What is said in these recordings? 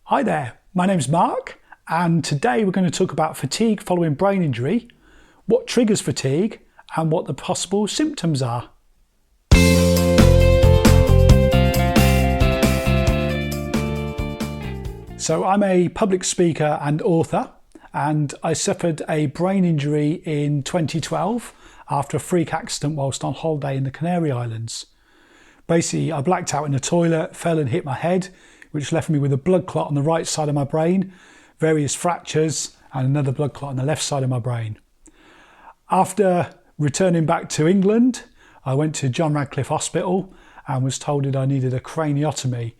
Hi there, my name's Mark, and today we're going to talk about fatigue following brain injury, what triggers fatigue, and what the possible symptoms are. So I'm a public speaker and author, and I suffered a brain injury in 2012 after a freak accident whilst on holiday in the Canary Islands. Basically, I blacked out in the toilet, fell and hit my head, which left me with a blood clot on the right side of my brain, various fractures, and another blood clot on the left side of my brain. After returning back to England, I went to John Radcliffe Hospital and was told that I needed a craniotomy,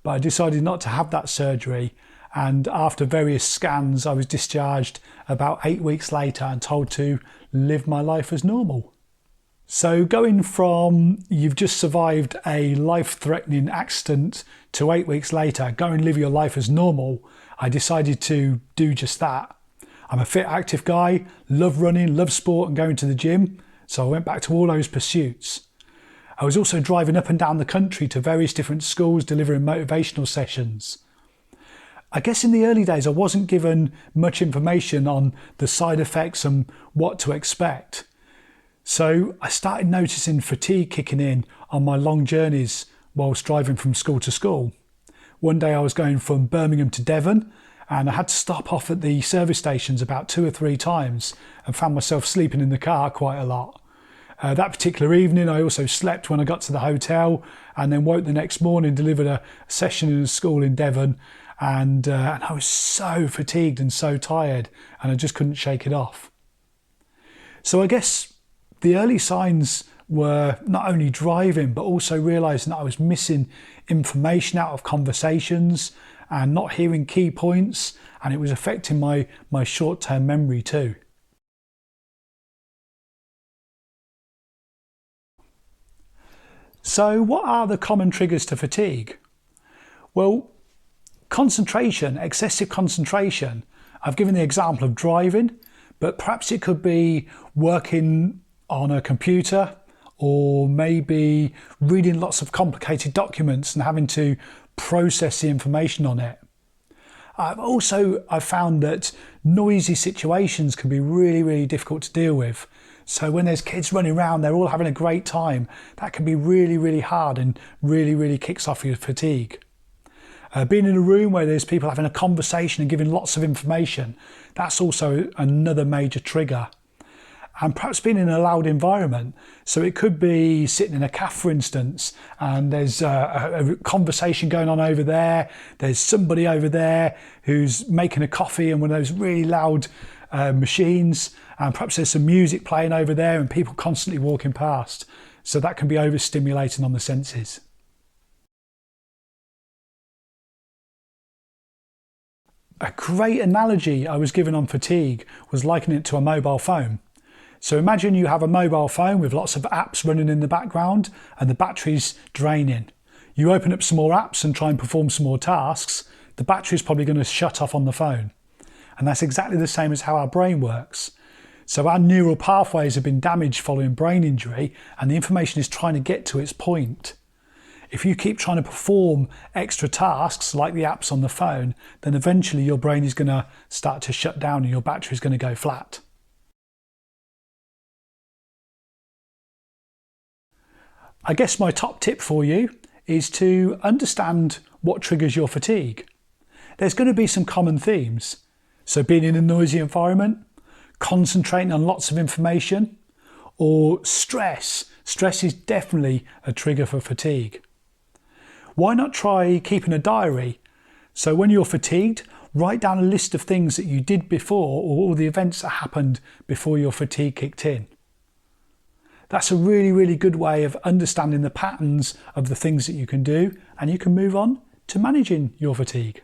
but I decided not to have that surgery, and after various scans I was discharged about 8 weeks later and told to live my life as normal. So going from you've just survived a life-threatening accident to 8 weeks later, go and live your life as normal, I decided to do just that. I'm a fit, active guy, love running, love sport and going to the gym, so I went back to all those pursuits. I was also driving up and down the country to various different schools delivering motivational sessions. I guess in the early days I wasn't given much information on the side effects and what to expect. So I started noticing fatigue kicking in on my long journeys whilst driving from school to school. One day I was going from Birmingham to Devon and I had to stop off at the service stations about 2 or 3 times and found myself sleeping in the car quite a lot. That particular evening I also slept when I got to the hotel and then woke the next morning, delivered a session in a school in Devon, and I was so fatigued and so tired and I just couldn't shake it off. So I guess the early signs were not only driving, but also realising that I was missing information out of conversations and not hearing key points, and it was affecting my short-term memory too. So what are the common triggers to fatigue? Well, concentration, excessive concentration. I've given the example of driving, but perhaps it could be working on a computer, or maybe reading lots of complicated documents and having to process the information on it. I've found that noisy situations can be really difficult to deal with. So when there's kids running around, they're all having a great time, that can be really hard and really kicks off your fatigue. Being in a room where there's people having a conversation and giving lots of information, that's also another major trigger. And perhaps being in a loud environment. So it could be sitting in a cafe, for instance, and there's a conversation going on over there. There's somebody over there who's making a coffee and one of those really loud machines. And perhaps there's some music playing over there and people constantly walking past. So that can be overstimulating on the senses. A great analogy I was given on fatigue was likening it to a mobile phone. So imagine you have a mobile phone with lots of apps running in the background and the battery's draining. You open up some more apps and try and perform some more tasks, the battery's probably going to shut off on the phone. And that's exactly the same as how our brain works. So our neural pathways have been damaged following brain injury and the information is trying to get to its point. If you keep trying to perform extra tasks like the apps on the phone, then eventually your brain is going to start to shut down and your battery is going to go flat. I guess my top tip for you is to understand what triggers your fatigue. There's going to be some common themes. So being in a noisy environment, concentrating on lots of information, or stress. Stress is definitely a trigger for fatigue. Why not try keeping a diary? So when you're fatigued, write down a list of things that you did before or all the events that happened before your fatigue kicked in. That's a really good way of understanding the patterns of the things that you can do, and you can move on to managing your fatigue.